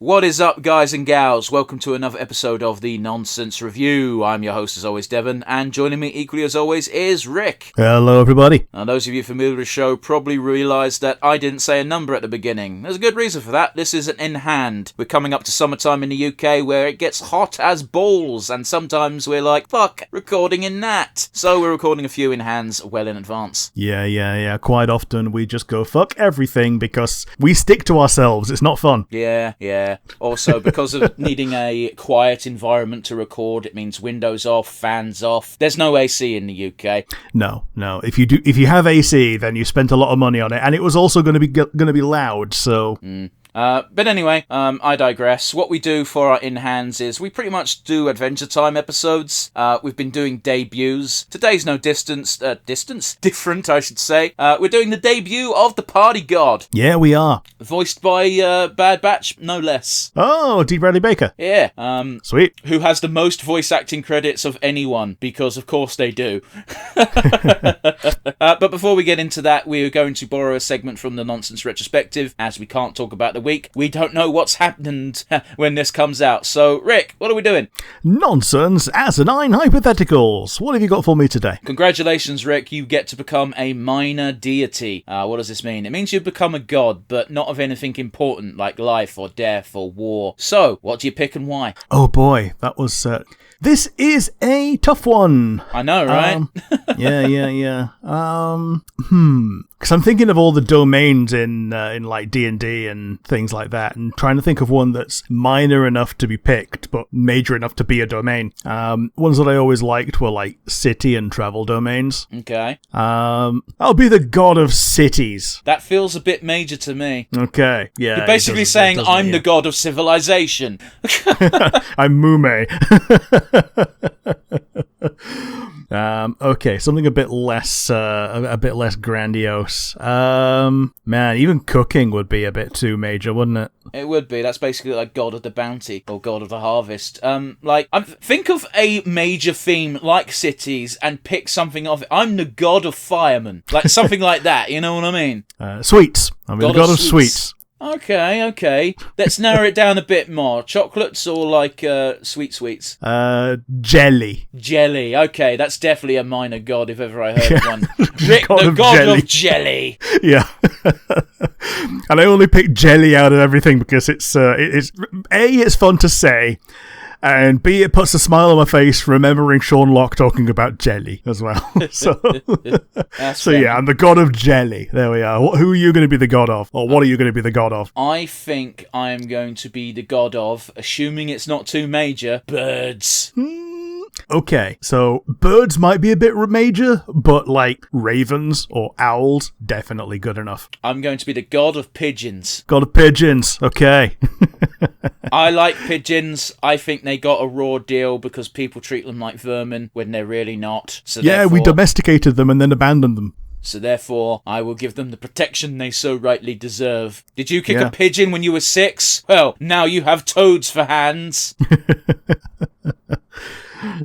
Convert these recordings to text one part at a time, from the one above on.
What is up, guys and gals? Welcome to another episode of the Nonsense Review. I'm your host, as always, Devon, and joining me equally as always is Rick. Hello, everybody. Now, those of you familiar with the show probably realise that I didn't say a number at the beginning. There's a good reason for that. This is an in hand. We're coming up to summertime in the UK where it gets hot as balls, and sometimes we're like, fuck, recording in that. So we're recording a few in hands well in advance. Yeah. Quite often we just go fuck everything because we stick to ourselves. It's not fun. Yeah. Also, because of needing a quiet environment to record, it means windows off, fans off. There's no AC in the UK. No. If you have AC, then you spent a lot of money on it, and it was also going to be loud. So. But anyway, I digress. What we do for our in-hands is we pretty much do Adventure Time episodes. We've been doing debuts. Today's no different, I should say. We're doing the debut of the Party God. Yeah, we are. Voiced by Bad Batch, no less. Oh, D. Bradley Baker. Yeah. Sweet. Who has the most voice acting credits of anyone, because of course they do. But before we get into that, we're going to borrow a segment from the Nonsense Retrospective, as we can't talk about the week. We don't know what's happened when this comes out. So, Rick, what are we doing? Nonsense asinine hypotheticals. What have you got for me today? Congratulations, Rick. You get to become a minor deity. What does this mean? It means you become a god, but not of anything important like life or death or war. So, what do you pick and why? Oh boy, that was... This is a tough one. I know, right? Yeah. Because I'm thinking of all the domains in like D&D and things like that, and trying to think of one that's minor enough to be picked, but major enough to be a domain. Ones that I always liked were like city and travel domains. Okay. I'll be the god of cities. That feels a bit major to me. Okay, yeah. You're basically saying I'm the god of civilization. I'm Mume. Okay, something a bit less grandiose. Man, even cooking would be a bit too major, wouldn't it? It would be. That's basically like God of the Bounty or God of the Harvest. Think of a major theme like cities and pick something of it. I'm the God of Firemen, like something like that. You know what I mean? Sweets. I'm the God of sweets. Okay. Let's narrow it down a bit more. Chocolates or like sweets? Jelly. Jelly. Okay, that's definitely a minor god if ever I heard of one. Rick, the god of jelly. Yeah. And I only picked jelly out of everything because it's fun to say. And B, it puts a smile on my face remembering Sean Locke talking about jelly as well. So yeah, I'm the god of jelly. There we are. Who are you going to be the god of? Or what are you going to be the god of? I think I am going to be the god of, assuming it's not too major, birds. Okay, so birds might be a bit major, but like ravens or owls, definitely good enough. I'm going to be the god of pigeons. God of pigeons, okay. I like pigeons. I think they got a raw deal because people treat them like vermin when they're really not. So yeah, we domesticated them and then abandoned them. So therefore, I will give them the protection they so rightly deserve. Did you kick a pigeon when you were 6? Well, now you have toads for hands.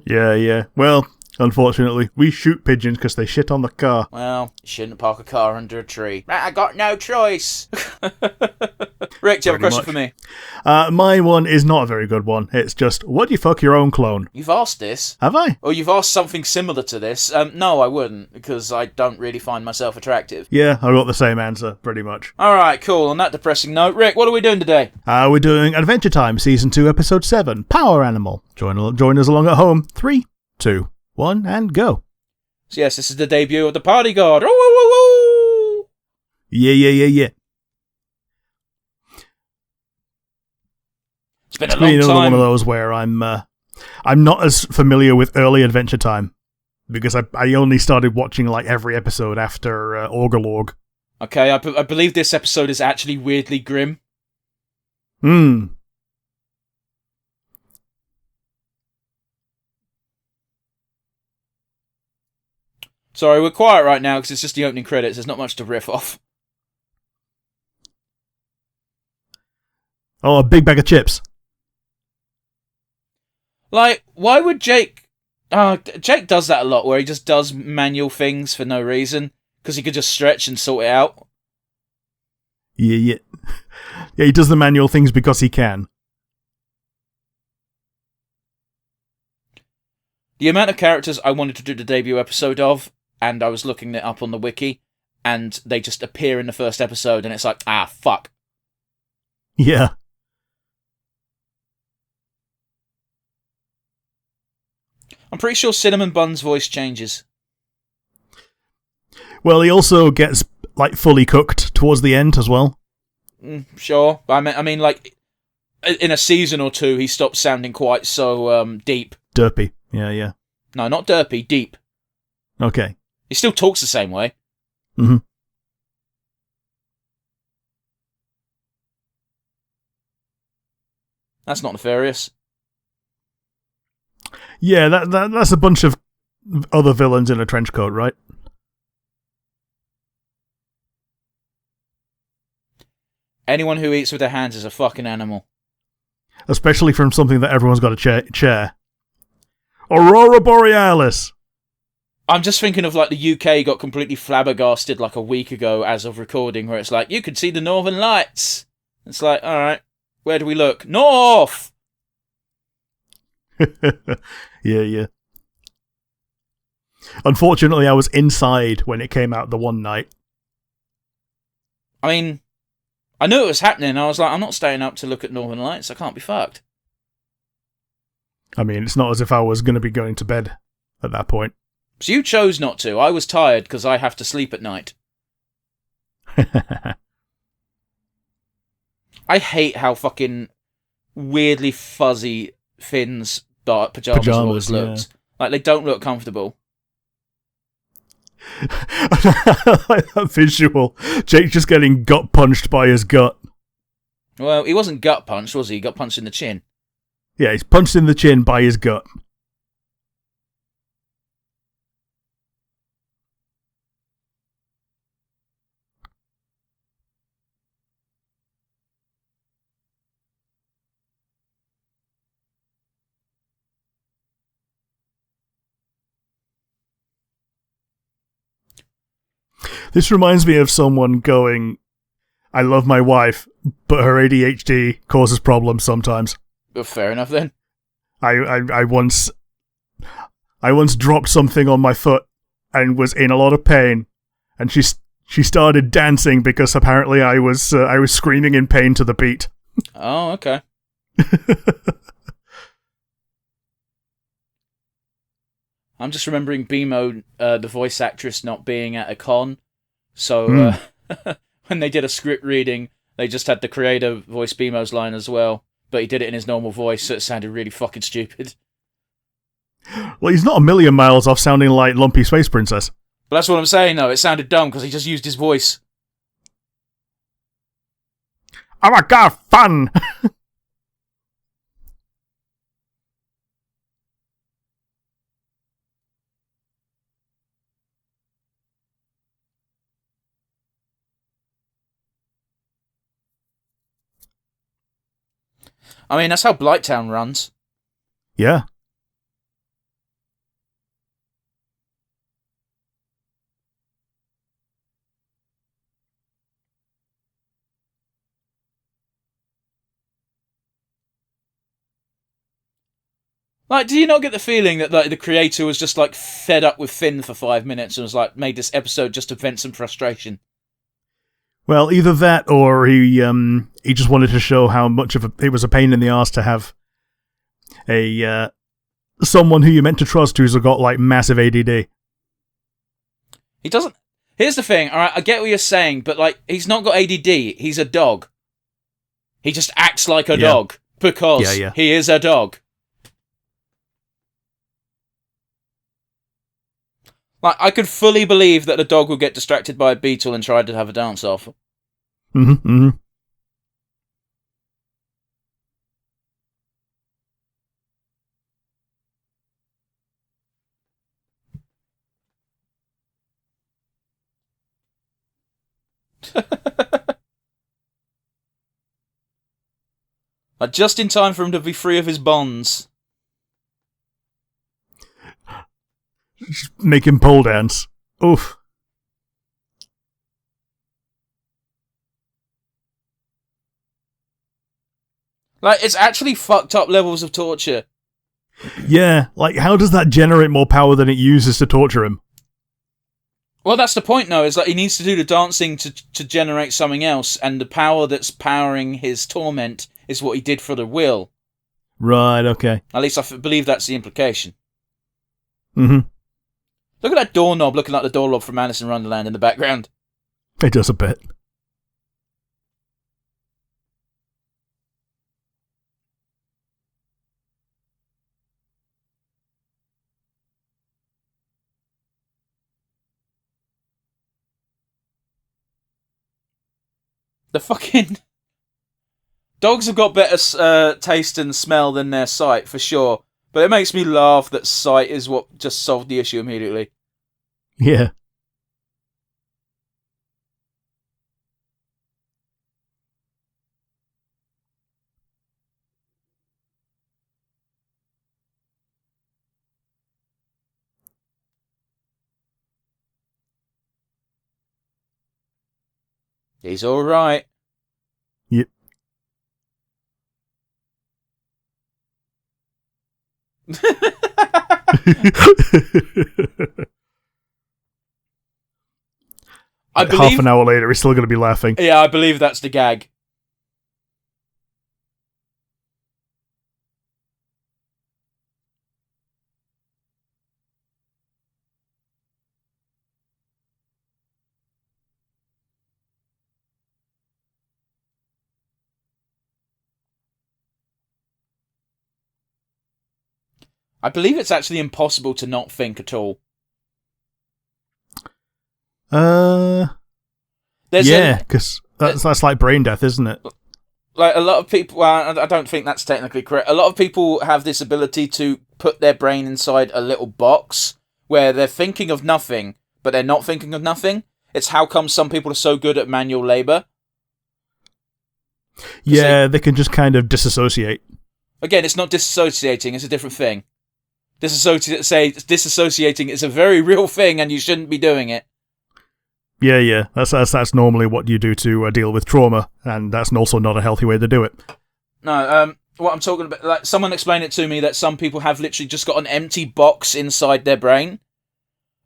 Yeah. Well, unfortunately, we shoot pigeons because they shit on the car. Well, you shouldn't park a car under a tree. I got no choice. Rick, do you have a question for me? My one is not a very good one. It's just, would you fuck your own clone? You've asked this. Have I? Or you've asked something similar to this. No, I wouldn't, because I don't really find myself attractive. Yeah, I got the same answer, pretty much. Alright, cool. On that depressing note, Rick, what are we doing today? We're doing Adventure Time, Season 2, Episode 7, Power Animal. Join us along at home. 3, 2, 1, and go. So yes, this is the debut of the Party God. Woo! Yeah. It's been a long time. One of those where I'm not as familiar with early Adventure Time because I only started watching like every episode after Orgalorg. Okay, I believe this episode is actually weirdly grim. Sorry, we're quiet right now because it's just the opening credits. There's not much to riff off. Oh, a big bag of chips. Like, why would Jake... Jake does that a lot, where he just does manual things for no reason, because he could just stretch and sort it out. Yeah. Yeah, he does the manual things because he can. The amount of characters I wanted to do the debut episode of, and I was looking it up on the wiki, and they just appear in the first episode, and it's like, fuck. Yeah. I'm pretty sure Cinnamon Bun's voice changes. Well, he also gets, like, fully cooked towards the end as well. Sure. I mean, like, in a season or two, he stopped sounding quite so deep. Derpy. Yeah. No, not derpy, deep. Okay. He still talks the same way. Mm-hmm. That's not nefarious. Yeah, that's a bunch of other villains in a trench coat, right? Anyone who eats with their hands is a fucking animal. Especially from something that everyone's got a chair. Aurora Borealis! I'm just thinking of, like, the UK got completely flabbergasted, like, a week ago as of recording, where it's like, you could see the Northern Lights. It's like, alright, where do we look? North! Yeah. Unfortunately, I was inside when it came out the one night. I mean, I knew it was happening. I was like, I'm not staying up to look at Northern Lights. I can't be fucked. I mean, it's not as if I was going to be going to bed at that point. So you chose not to. I was tired because I have to sleep at night. I hate how fucking weirdly fuzzy Finn's pajamas always looked. Yeah. Like, they don't look comfortable. I like that visual. Jake just getting gut punched by his gut. Well, he wasn't gut punched, was he? He got punched in the chin. Yeah, he's punched in the chin by his gut. This reminds me of someone going, I love my wife, but her ADHD causes problems sometimes. Well, fair enough then. I once dropped something on my foot and was in a lot of pain, and she started dancing because apparently I was screaming in pain to the beat. Oh, okay. I'm just remembering BMO, the voice actress, not being at a con. So when they did a script reading, they just had the creator voice BMO's line as well. But he did it in his normal voice, so it sounded really fucking stupid. Well, he's not a million miles off sounding like Lumpy Space Princess. But that's what I'm saying, though. It sounded dumb because he just used his voice. Oh my god, fun! I mean, that's how Blighttown runs. Yeah. Like, do you not get the feeling that the creator was just, like, fed up with Finn for 5 minutes and was like, made this episode just to vent some frustration? Well, either that or he just wanted to show how much of it was a pain in the arse to have a someone who you meant to trust who's got like massive ADD. He doesn't. Here's the thing. All right, I get what you're saying, but like he's not got ADD. He's a dog. He just acts like a dog because he is a dog. Like, I could fully believe that the dog would get distracted by a beetle and try to have a dance off. Mm-hmm. Like, just in time for him to be free of his bonds. Make him pole dance. Oof. Like, it's actually fucked up levels of torture. Yeah, like, how does that generate more power than it uses to torture him? Well, that's the point, though, is that he needs to do the dancing to generate something else, and the power that's powering his torment is what he did for the will. Right, okay. At least I believe that's the implication. Mm-hmm. Look at that doorknob looking like the doorknob from Alice in Wonderland in the background. It does a bit. The fucking... Dogs have got better taste and smell than their sight, for sure. But it makes me laugh that sight is what just solved the issue immediately. Yeah. He's alright. Yep. I believe, half an hour later, he's still going to be laughing. Yeah, I believe that's the gag. I believe it's actually impossible to not think at all. Yeah, because that's like brain death, isn't it? Like, a lot of people... Well, I don't think that's technically correct. A lot of people have this ability to put their brain inside a little box where they're thinking of nothing, but they're not thinking of nothing. It's how come some people are so good at manual labour. Yeah, they can just kind of disassociate. Again, it's not disassociating, it's a different thing. Disassociating is a very real thing and you shouldn't be doing it. Yeah. That's normally what you do to deal with trauma, and that's also not a healthy way to do it. No, what I'm talking about, like, someone explained it to me that some people have literally just got an empty box inside their brain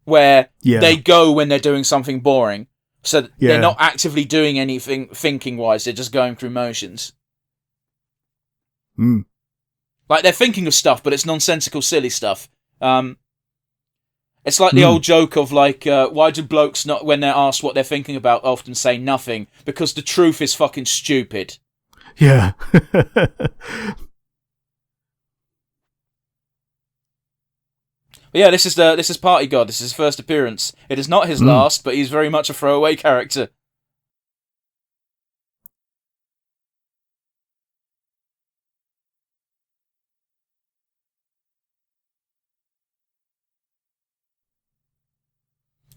where they go when they're doing something boring. So they're not actively doing anything thinking-wise, they're just going through motions. Mm. Like, they're thinking of stuff, but it's nonsensical, silly stuff. It's like the old joke of, like, why do blokes, not when they're asked what they're thinking about, often say nothing? Because the truth is fucking stupid. Yeah. Yeah, this is Party God. This is his first appearance. It is not his last, but he's very much a throwaway character.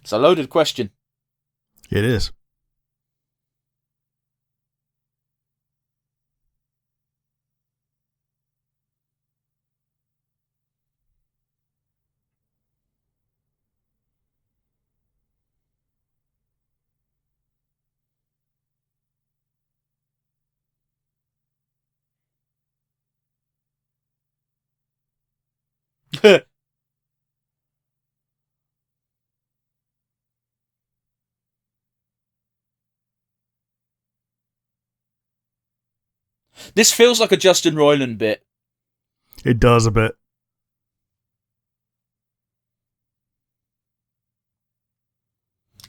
It's a loaded question. It is. This feels like a Justin Roiland bit. It does a bit.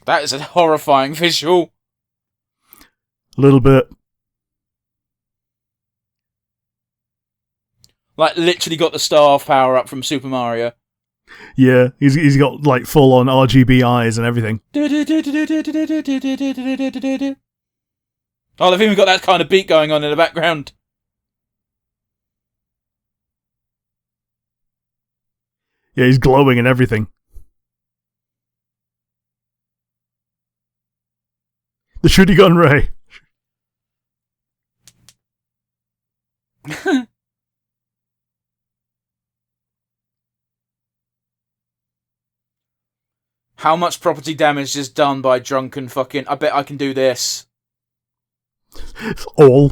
That is a horrifying visual. A little bit. Like, literally got the staff power up from Super Mario. Yeah, he's got, like, full-on RGB eyes and everything. Oh, they've even got that kind of beat going on in the background. Yeah, he's glowing and everything. The shooty gun ray. How much property damage is done by drunken fucking... I bet I can do this. All.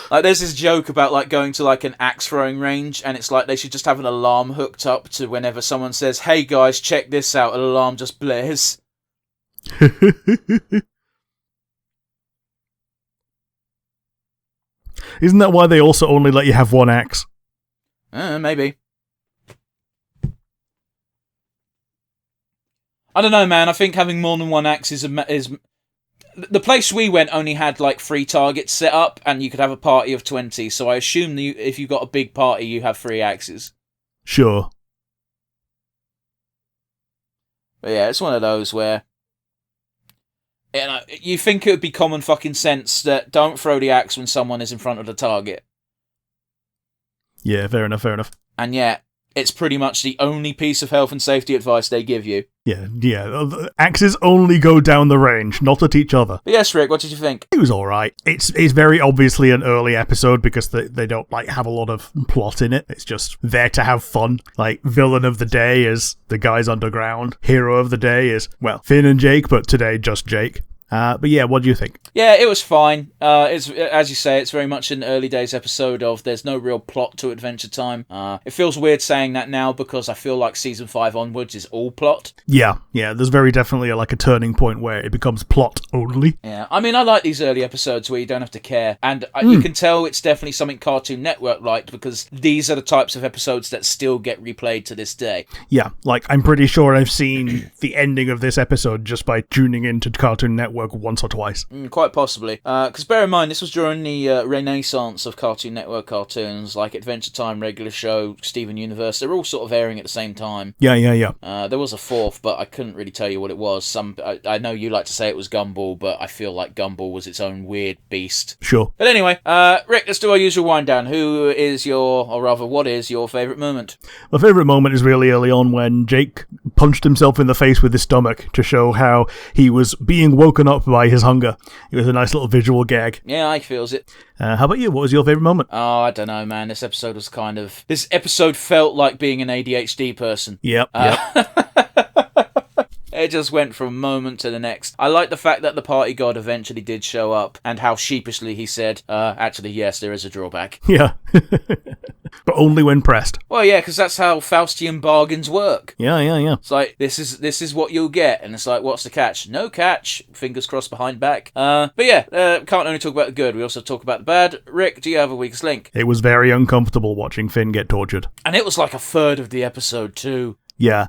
Like, there's this joke about, like, going to, like, an axe throwing range, and it's like they should just have an alarm hooked up to whenever someone says, "Hey guys, check this out," an alarm just blares. Isn't that why they also only let you have one axe? Maybe. I don't know, man. I think having more than one axe is... The place we went only had, like, 3 targets set up, and you could have a party of 20, so I assume that if you've got a big party, you have 3 axes. Sure. But yeah, it's one of those where... You think it would be common fucking sense that don't throw the axe when someone is in front of the target. Yeah, fair enough. And yet, it's pretty much the only piece of health and safety advice they give you. Yeah. Axes only go down the range, not at each other. But yes, Rick, what did you think? It was alright. It's very obviously an early episode because they don't, like, have a lot of plot in it. It's just there to have fun. Like, villain of the day is the guys underground. Hero of the day is, well, Finn and Jake, but today just Jake. But yeah, what do you think? Yeah, it was fine. It's, as you say, it's very much an early days episode of there's no real plot to Adventure Time. It feels weird saying that now because I feel like season 5 onwards is all plot. Yeah, there's very definitely a turning point where it becomes plot only. Yeah, I mean, I like these early episodes where you don't have to care, and you can tell it's definitely something Cartoon Network liked because these are the types of episodes that still get replayed to this day. Yeah, like, I'm pretty sure I've seen the ending of this episode just by tuning into Cartoon Network once or twice. Quite possibly. Because bear in mind, this was during the renaissance of Cartoon Network cartoons, like Adventure Time, Regular Show, Steven Universe. They're all sort of airing at the same time. Yeah. There was a fourth, but I couldn't really tell you what it was. I know you like to say it was Gumball, but I feel like Gumball was its own weird beast. Sure. But anyway, Rick, let's do our usual wind down. What is your favourite moment? My favourite moment is really early on when Jake punched himself in the face with his stomach to show how he was being woken up by his hunger. It was a nice little visual gag. Yeah, I feels it. How about you? What was your favourite moment? Oh, I don't know, man. This episode felt like being an ADHD person. Yep. It just went from moment to the next. I like the fact that the party god eventually did show up, and how sheepishly he said, actually, yes, there is a drawback. Yeah. But only when pressed. Well, yeah, because that's how Faustian bargains work. Yeah. It's like, this is what you'll get, and it's like, what's the catch? No catch. Fingers crossed behind back. But yeah, can't only talk about the good, we also talk about the bad. Rick, do you have a weakest link? It was very uncomfortable watching Finn get tortured. And it was like a third of the episode, too. Yeah,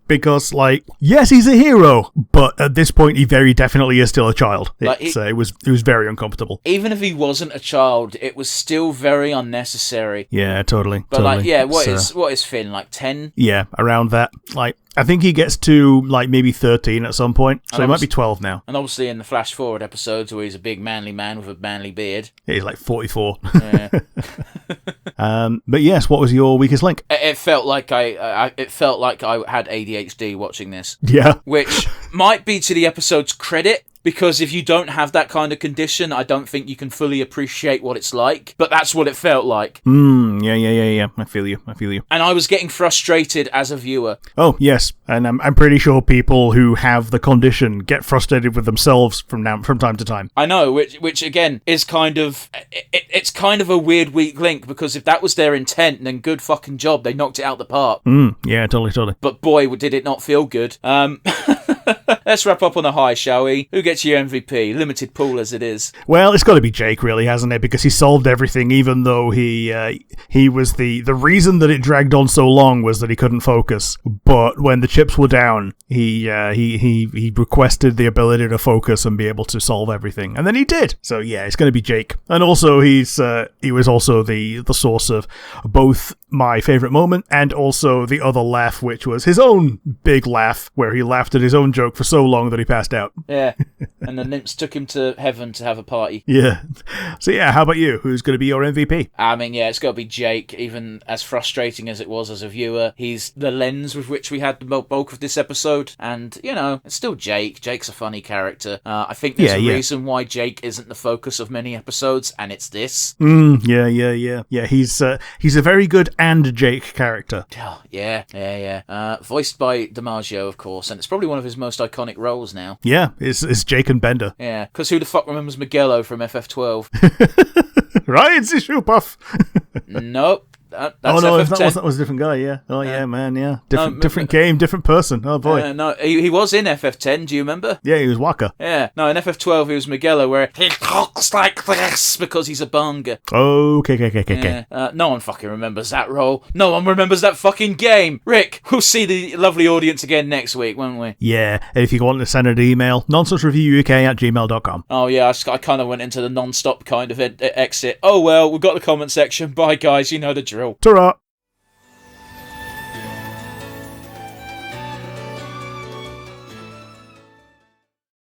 because, like, yes, he's a hero, but at this point, he very definitely is still a child. It was very uncomfortable. Even if he wasn't a child, it was still very unnecessary. Yeah, totally. But like, yeah, what is Finn, like 10? Yeah, around that. Like, I think he gets to, like, maybe 13 at some point, so he might be 12 now. And obviously in the flash forward episodes where he's a big manly man with a manly beard. Yeah, he's like 44. Yeah. But yes, what was your weakest link? It felt like I had ADHD watching this. Yeah. Which might be to the episode's credit, because if you don't have that kind of condition, I don't think you can fully appreciate what it's like. But that's what it felt like. Yeah. I feel you. And I was getting frustrated as a viewer. Oh, yes. And I'm pretty sure people who have the condition get frustrated with themselves from time to time. I know, which again, is kind of... It's kind of a weird weak link, because if that was their intent, then good fucking job. They knocked it out the park. Yeah, totally. But boy, did it not feel good. Let's wrap up on a high, shall we? Who gets your MVP? Limited pool as it is. Well, it's got to be Jake, really, hasn't it? Because he solved everything, even though he was the reason that it dragged on so long was that he couldn't focus. But when the chips were down, he requested the ability to focus and be able to solve everything, and then he did. So yeah, it's going to be Jake. And also, he was also the source of both my favourite moment and also the other laugh, which was his own big laugh, where he laughed at his own joke for so long that he passed out. Yeah, and the nymphs took him to heaven to have a party. Yeah. So yeah, how about you? Who's going to be your MVP? I mean, yeah, it's got to be Jake, even as frustrating as it was as a viewer. He's the lens with which we had the bulk of this episode, and, you know, it's still Jake. Jake's a funny character. I think there's a reason why Jake isn't the focus of many episodes, and it's this. Yeah. He's a very good and Jake character. Oh, yeah. Voiced by DiMaggio, of course, and it's probably one of his most iconic roles now. Yeah, it's Jake and Bender. Yeah, because who the fuck remembers Miguelo from FF12? Right, it's Shoepuff. Nope. That's that was a different guy, yeah. Oh, yeah, man, yeah. Different game, different person. Oh, boy. No, he was in FF10, do you remember? Yeah, he was Waka. Yeah. No, in FF12 he was Miguelo, where he talks like this because he's a banga. Okay. No one fucking remembers that role. No one remembers that fucking game. Rick, we'll see the lovely audience again next week, won't we? Yeah, and if you want to send an email, nonsensereviewuk@gmail.com. Oh, yeah, I kind of went into the non-stop kind of exit. Oh, well, we've got the comment section. Bye, guys, you know the drill. Ta-ra!